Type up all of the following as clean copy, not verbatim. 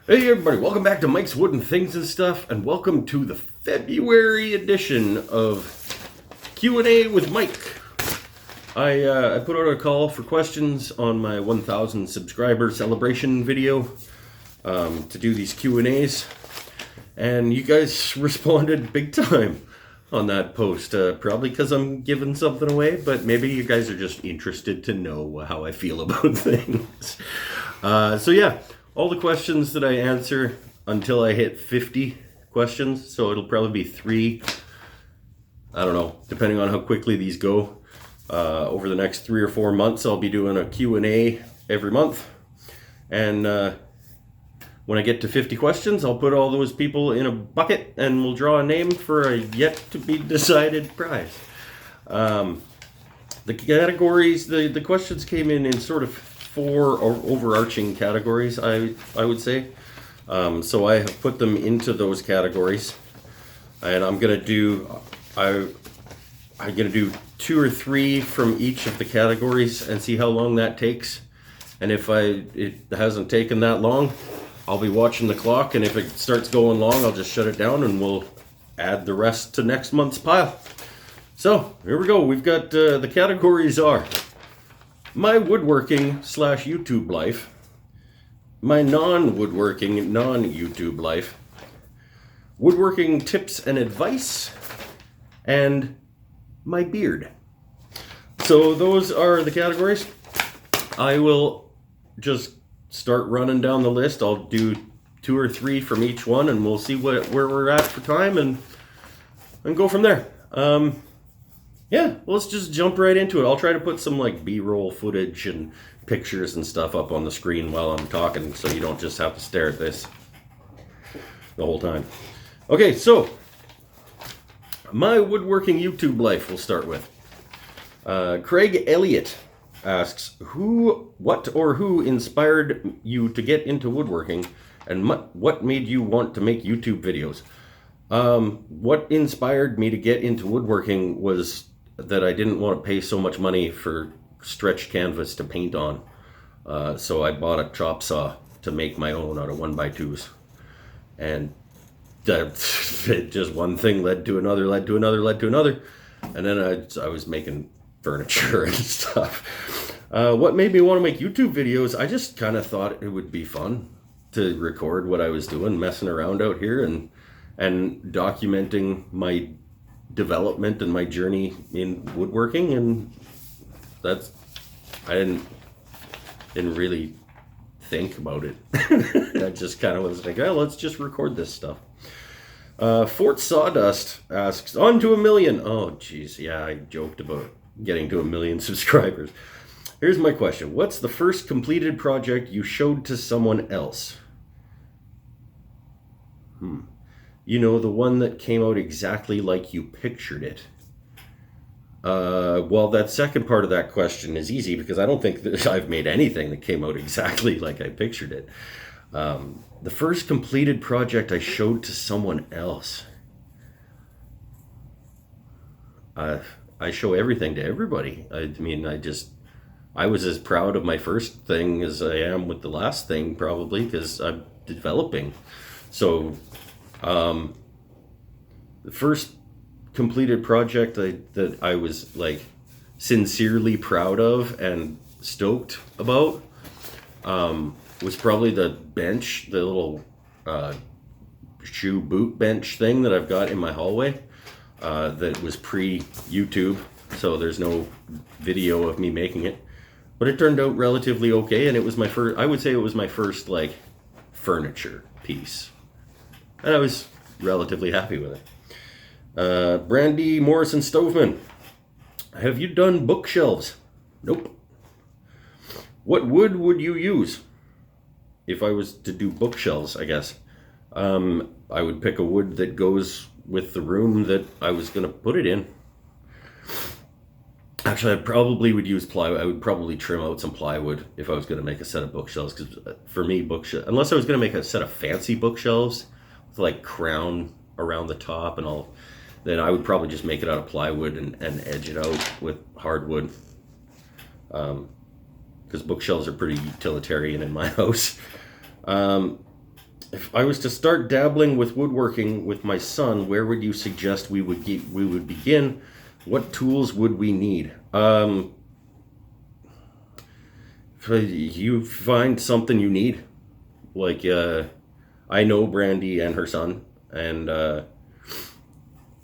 Hey everybody, welcome back to Mike's Wooden Things and Stuff, and welcome to the February edition of Q&A with Mike. I put out a call for questions on my 1,000 subscriber celebration video to do these Q&As, and you guys responded big time on that post, probably because I'm giving something away, but maybe you guys are just interested to know how I feel about things. So yeah, all the questions that I answer until I hit 50 questions, so it'll probably be 3, I don't know, depending on how quickly these go. Over the next 3 or 4 months, I'll be doing a Q&A every month. And when I get to 50 questions, I'll put all those people in a bucket and we'll draw a name for a yet-to-be-decided prize. The categories, the questions came in sort of 4 overarching categories, I would say. So I have put them into those categories, and I'm gonna do 2 or 3 from each of the categories and see how long that takes. And if it hasn't taken that long, I'll be watching the clock, and if it starts going long, I'll just shut it down and we'll add the rest to next month's pile. So here we go. We've got the categories are my woodworking / YouTube life, my non-woodworking, non-YouTube life, woodworking tips and advice, and my beard. So those are the categories. I will just start running down the list. I'll do 2 or 3 from each one, and we'll see where we're at for time and go from there. Yeah, let's just jump right into it. I'll try to put some like B-roll footage and pictures and stuff up on the screen while I'm talking, so you don't just have to stare at this the whole time. Okay, so my woodworking YouTube life we'll start with. Craig Elliott asks, what or who inspired you to get into woodworking, and what made you want to make YouTube videos? What inspired me to get into woodworking was that I didn't want to pay so much money for stretched canvas to paint on. So I bought a chop saw to make my own out of 1x2s. And just one thing led to another, led to another, led to another. And then I was making furniture and stuff. What made me want to make YouTube videos? I just kind of thought it would be fun to record what I was doing, messing around out here and documenting my development and my journey in woodworking. And I didn't really think about it. I just kind of was like, oh, let's just record this stuff. Fort Sawdust asks, on to 1 million. Oh geez, yeah, I joked about getting to 1 million subscribers. Here's my question. What's the first completed project you showed to someone else? You know, the one that came out exactly like you pictured it. Well, that second part of that question is easy because I don't think that I've made anything that came out exactly like I pictured it. The first completed project I showed to someone else. I show everything to everybody. I mean, I was as proud of my first thing as I am with the last thing, probably, because I'm developing. So, the first completed project that I was like sincerely proud of and stoked about was probably the bench, the little shoe boot bench thing that I've got in my hallway. That was pre-YouTube, so there's no video of me making it, but it turned out relatively okay, and it was my first. I would say it was my first like furniture piece, and I was relatively happy with it. Brandy Morrison Stoveman, have you done bookshelves? Nope. What wood would you use if I was to do bookshelves? I guess I would pick a wood that goes with the room that I was going to put it in. Actually, I probably would use plywood. I would probably trim out some plywood if I was going to make a set of bookshelves, because for me, unless I was going to make a set of fancy bookshelves with like crown around the top and all, then I would probably just make it out of plywood and edge it out with hardwood. Because bookshelves are pretty utilitarian in my house. If I was to start dabbling with woodworking with my son, where would you suggest we would begin? What tools would we need? You find something you need. Like, I know Brandy and her son, and I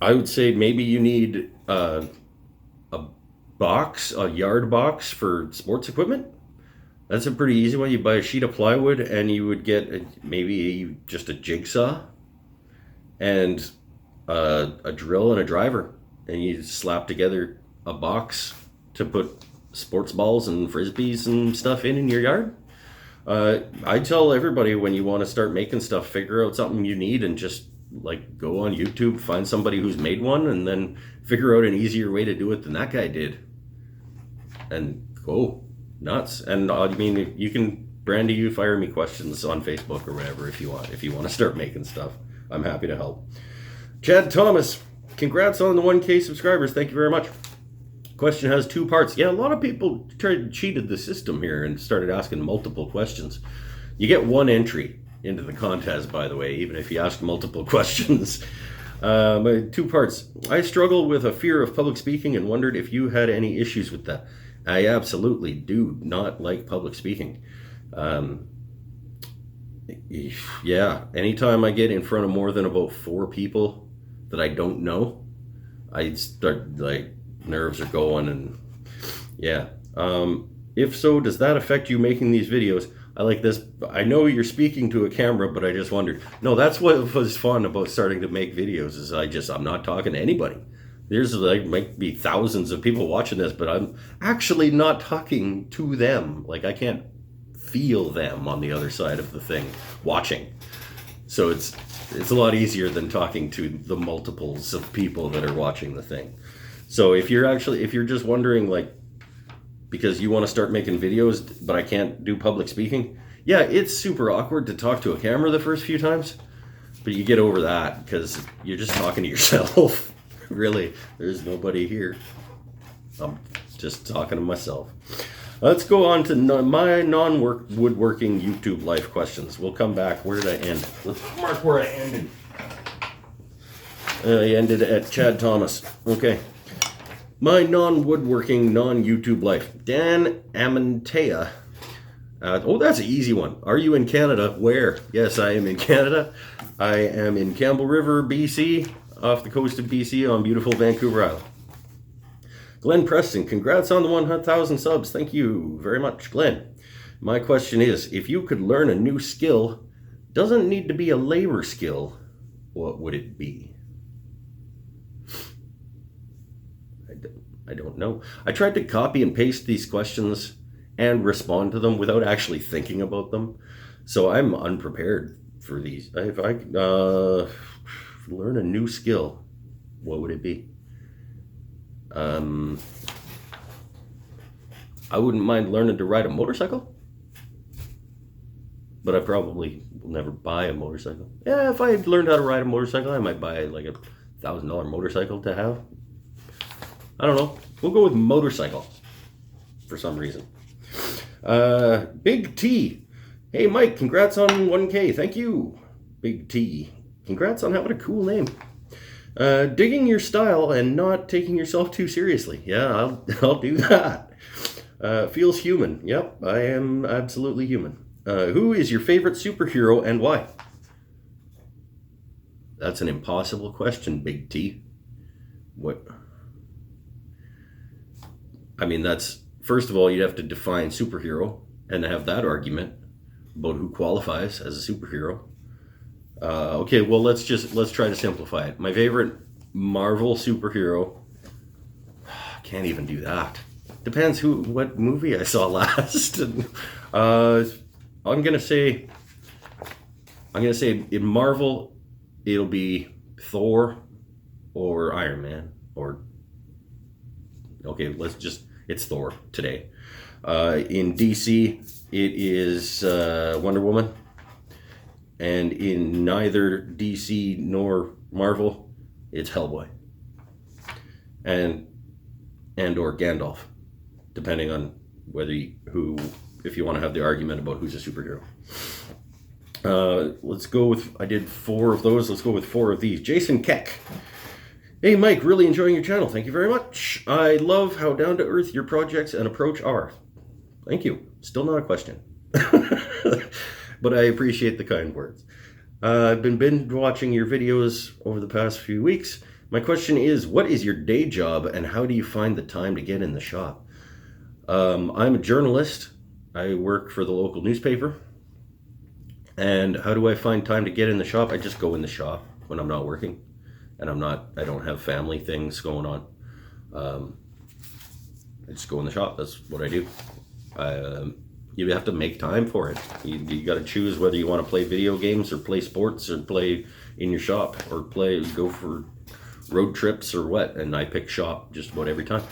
would say maybe you need a box, a yard box for sports equipment. That's a pretty easy one. You buy a sheet of plywood, and you would get maybe just a jigsaw and a drill and a driver, and you slap together a box to put sports balls and frisbees and stuff in your yard. I tell everybody, when you want to start making stuff, figure out something you need and just like go on YouTube, find somebody who's made one, and then figure out an easier way to do it than that guy did, and go nuts. And I mean, you can, Brandy, you fire me questions on Facebook or whatever if you want to start making stuff. I'm happy to help. Chad Thomas, congrats on the 1K subscribers. Thank you very much. Question has 2 parts. Yeah, a lot of people cheated the system here and started asking multiple questions. You get 1 entry into the contest, by the way, even if you ask multiple questions. 2 parts. I struggle with a fear of public speaking and wondered if you had any issues with that. I absolutely do not like public speaking. Yeah, anytime I get in front of more than about 4 people that I don't know, I start, like, nerves are going, and yeah. If so, does that affect you making these videos? I like this. I know you're speaking to a camera, but I just wondered. No, that's what was fun about starting to make videos, is I'm not talking to anybody. There's like might be thousands of people watching this, but I'm actually not talking to them. Like, I can't feel them on the other side of the thing watching. So it's a lot easier than talking to the multiples of people that are watching the thing. So if you're just wondering, like, because you want to start making videos, but I can't do public speaking, yeah, it's super awkward to talk to a camera the first few times, but you get over that because you're just talking to yourself. Really, there's nobody here. I'm just talking to myself. Let's go on to my non-woodworking YouTube life questions. We'll come back. Where did I end? Let's mark where I ended. I ended at Chad Thomas. Okay. My non-woodworking, non-YouTube life. Dan Amantea. Oh, that's an easy one. Are you in Canada? Where? Yes, I am in Canada. I am in Campbell River, BC, off the coast of BC on beautiful Vancouver Island. Glenn Preston, congrats on the 100,000 subs. Thank you very much, Glenn. My question is, if you could learn a new skill, doesn't need to be a labor skill, what would it be? I don't know. I tried to copy and paste these questions and respond to them without actually thinking about them. So I'm unprepared for these. If I learn a new skill, what would it be? I wouldn't mind learning to ride a motorcycle, but I probably will never buy a motorcycle. Yeah, if I learned how to ride a motorcycle, I might buy like a $1,000 motorcycle to have. I don't know. We'll go with motorcycle for some reason. Big T. Hey, Mike, congrats on 1K. Thank you, Big T. Congrats on having a cool name. Digging your style and not taking yourself too seriously. Yeah, I'll do that. Feels human. Yep, I am absolutely human. Who is your favorite superhero and why? That's an impossible question, Big T. What? I mean, that's, first of all, you'd have to define superhero and have that argument about who qualifies as a superhero. Okay, well, let's try to simplify it. My favorite Marvel superhero, can't even do that. Depends what movie I saw last. I'm gonna say in Marvel, it'll be Thor or Iron Man, or okay, it's Thor today. In DC, it is Wonder Woman. And in neither DC nor Marvel, it's Hellboy. And or Gandalf, depending on if you want to have the argument about who's a superhero. Let's go with, I did 4 of those. Let's go with 4 of these. Jason Keck. Hey Mike, really enjoying your channel. Thank you very much. I love how down to earth your projects and approach are. Thank you. Still not a question. But I appreciate the kind words. I've been binge watching your videos over the past few weeks. My question is, what is your day job and how do you find the time to get in the shop? I'm a journalist. I work for the local newspaper. And how do I find time to get in the shop? I just go in the shop when I'm not working and I don't have family things going on. I just go in the shop. That's what I do. You have to make time for it. You got to choose whether you want to play video games or play sports or play in your shop or go for road trips or what. And I pick shop just about every time.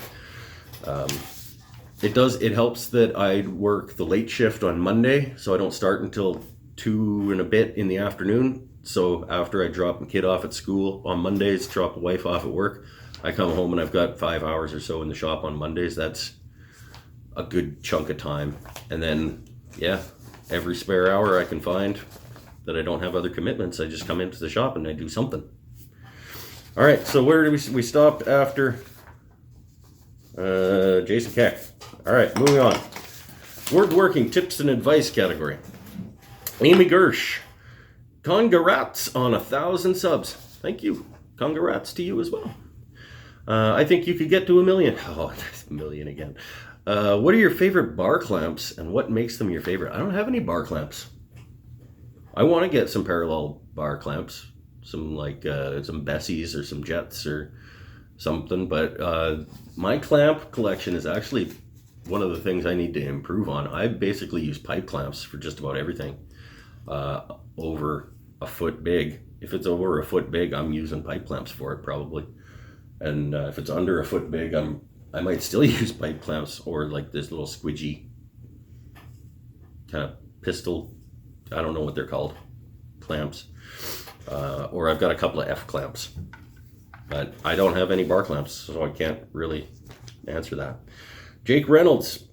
It helps that I work the late shift on Monday, so I don't start until 2 and a bit in the afternoon. So after I drop my kid off at school on Mondays, drop the wife off at work, I come home and I've got 5 hours or so in the shop on Mondays. That's a good chunk of time. And then, yeah, every spare hour I can find that I don't have other commitments, I just come into the shop and I do something. All right, so where did we stopped after Jason Keck? All right, moving on. Woodworking tips and advice category. Amy Gersh. Congrats on 1,000 subs. Thank you. Congrats to you as well. I think you could get to 1 million. Oh, that's 1 million again. What are your favorite bar clamps and what makes them your favorite? I don't have any bar clamps. I want to get some parallel bar clamps, some Bessies or some Jets or something, but my clamp collection is actually one of the things I need to improve on. I basically use pipe clamps for just about everything. Over a foot big. If it's over a foot big, I'm using pipe clamps for it probably. And if it's under a foot big, I might still use pipe clamps or like this little squidgy kind of pistol, I don't know what they're called, clamps. Or I've got a couple of F clamps. But I don't have any bar clamps, so I can't really answer that. Jake Reynolds.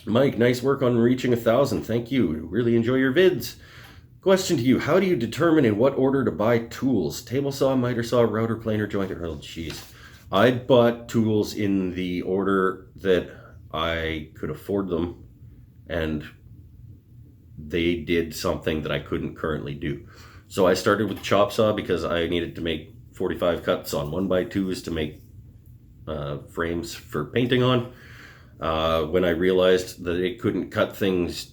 Mike, nice work on reaching 1,000. Thank you. Really enjoy your vids. Question to you. How do you determine in what order to buy tools? Table saw, miter saw, router, planer, jointer. Oh, jeez. I bought tools in the order that I could afford them, and they did something that I couldn't currently do. So I started with chop saw because I needed to make 45 cuts on 1x2s to make frames for painting on. When I realized that it couldn't cut things,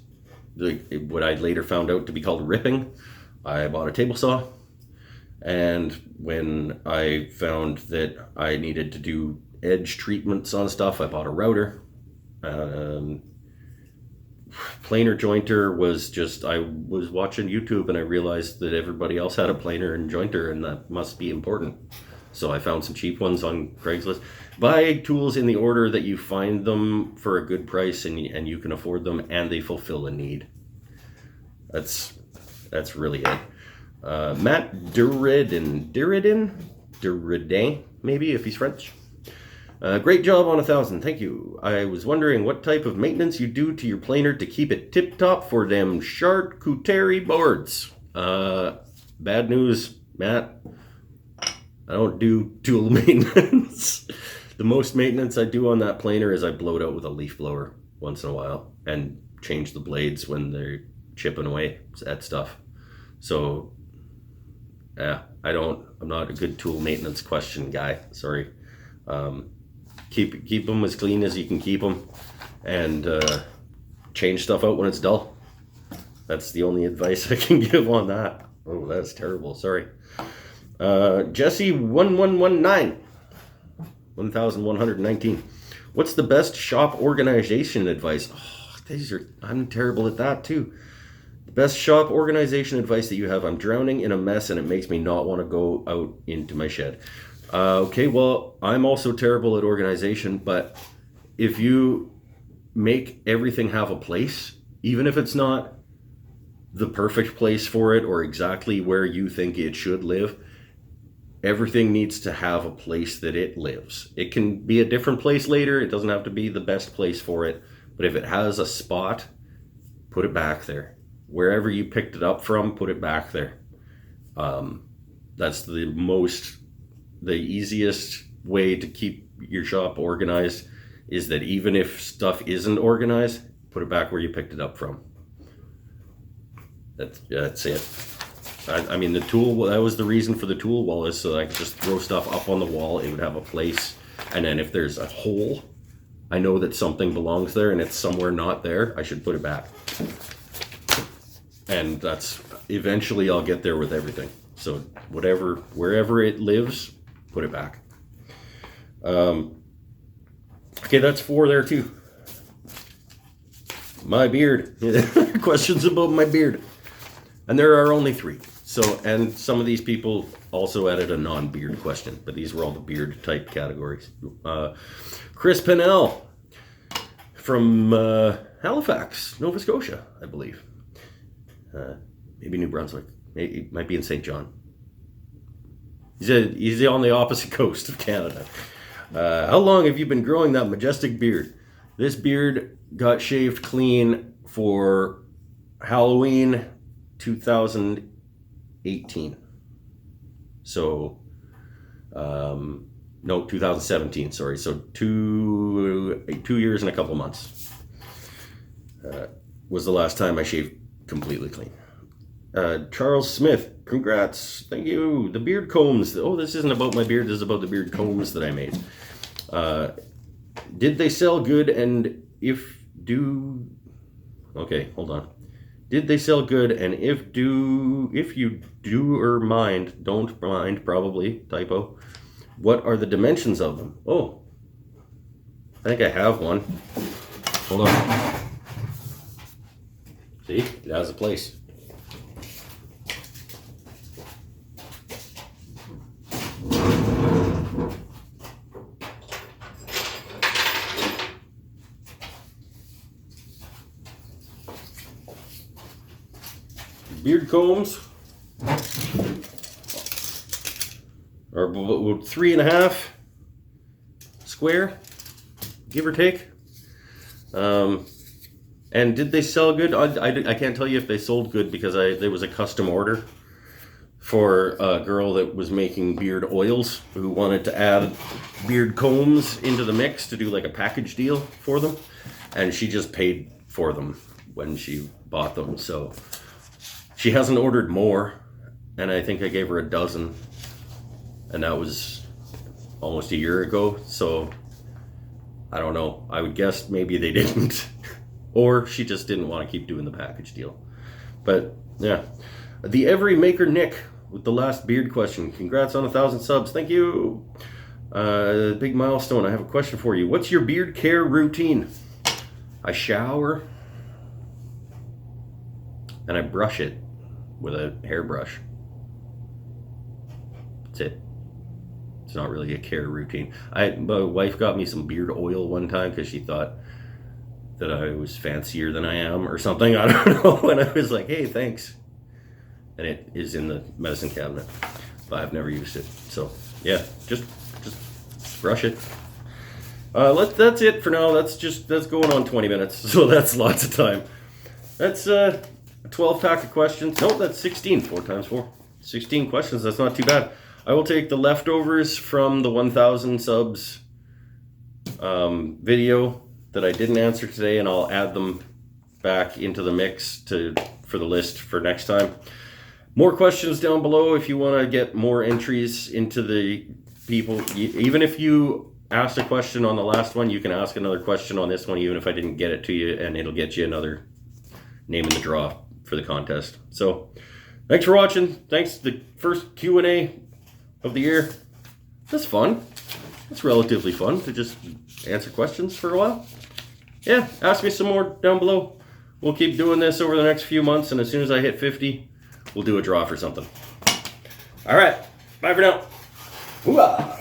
what I later found out to be called ripping, I bought a table saw. And when I found that I needed to do edge treatments on stuff, I bought a router. Planer jointer was just, I was watching YouTube and I realized that everybody else had a planer and jointer and that must be important. So I found some cheap ones on Craigslist. Buy tools in the order that you find them for a good price and you can afford them and they fulfill a need. That's really it. Matt Duridin, maybe if he's French. Great job on 1,000, thank you. I was wondering what type of maintenance you do to your planer to keep it tip-top for them charcuterie boards. Bad news, Matt. I don't do tool maintenance. The most maintenance I do on that planer is I blow it out with a leaf blower once in a while and change the blades when they're chipping away at stuff. So, yeah, I'm not a good tool maintenance question guy. Sorry. Keep them as clean as you can keep them and change stuff out when it's dull. That's the only advice I can give on that. Oh, that's terrible. Sorry. Jesse 1119 1119. What's the best shop organization advice? Oh, I'm terrible at that too. The best shop organization advice that you have. I'm drowning in a mess and it makes me not want to go out into my shed. Okay, well, I'm also terrible at organization, but if you make everything have a place, even if it's not the perfect place for it or exactly where you think it should live, everything needs to have a place that it lives. It can be a different place later. It doesn't have to be the best place for it. But if it has a spot, put it back there. wherever you picked it up from, put it back there. That's the easiest way to keep your shop organized, is that even if stuff isn't organized, put it back where you picked it up from. That's it. I mean, the tool, that was the reason for the tool wall, is so that I could just throw stuff up on the wall. It would have a place. And then if there's a hole, I know that something belongs there and it's somewhere not there, I should put it back. And that's, eventually I'll get there with everything. So wherever it lives, put it back. Okay, that's 4 there too. My beard. Questions about my beard. And there are only 3. So, and some of these people also added a non-beard question, but these were all the beard type categories. Chris Pennell from Halifax, Nova Scotia, I believe. Maybe New Brunswick. Maybe, it might be in St. John. He's on the opposite coast of Canada. How long have you been growing that majestic beard? This beard got shaved clean for Halloween 2018. So, no, 2017, sorry. So 2 years and a couple months was the last time I shaved completely clean. Charles Smith, congrats. Thank you. The beard combs. Oh, this isn't about my beard. This is about the beard combs that I made. Did they sell good? And okay, hold on. Did they sell good? And if you don't mind, probably, typo, what are the dimensions of them? Oh, I think I have one. Hold on. See, it has a place. Beard combs are about 3.5 square, give or take. And did they sell good? I can't tell you if they sold good, because there was a custom order for a girl that was making beard oils who wanted to add beard combs into the mix to do like a package deal for them, and she just paid for them when she bought them. So she hasn't ordered more, and I think I gave her a dozen, and that was almost a year ago. So I don't know. I would guess maybe they didn't, or she just didn't want to keep doing the package deal. But yeah, the Every Maker Nick with the last beard question. Congrats on 1,000 subs. Thank you. Big milestone. I have a question for you. What's your beard care routine? I shower and I brush it with a hairbrush. That's it. It's not really a care routine. My wife got me some beard oil one time because she thought that I was fancier than I am or something. I don't know. And I was like, hey, thanks. And it is in the medicine cabinet, but I've never used it. So yeah, just brush it. That's it for now. That's going on 20 minutes. So that's lots of time. That's a 12 pack of questions. No, that's 16. 4 times 4. 16 questions. That's not too bad. I will take the leftovers from the 1,000 subs video that I didn't answer today, and I'll add them back into the mix for the list for next time. More questions down below if you want to get more entries into the people. Even if you asked a question on the last one, you can ask another question on this one, even if I didn't get it to you, and it'll get you another name in the draw for the contest. So thanks for watching. Thanks. The first Q&A of the year. That's fun. It's relatively fun to just answer questions for a while. Yeah, ask me some more down below. We'll keep doing this over the next few months, and as soon as I hit 50, we'll do a draw for something. All right, bye for now. Hoo-ah!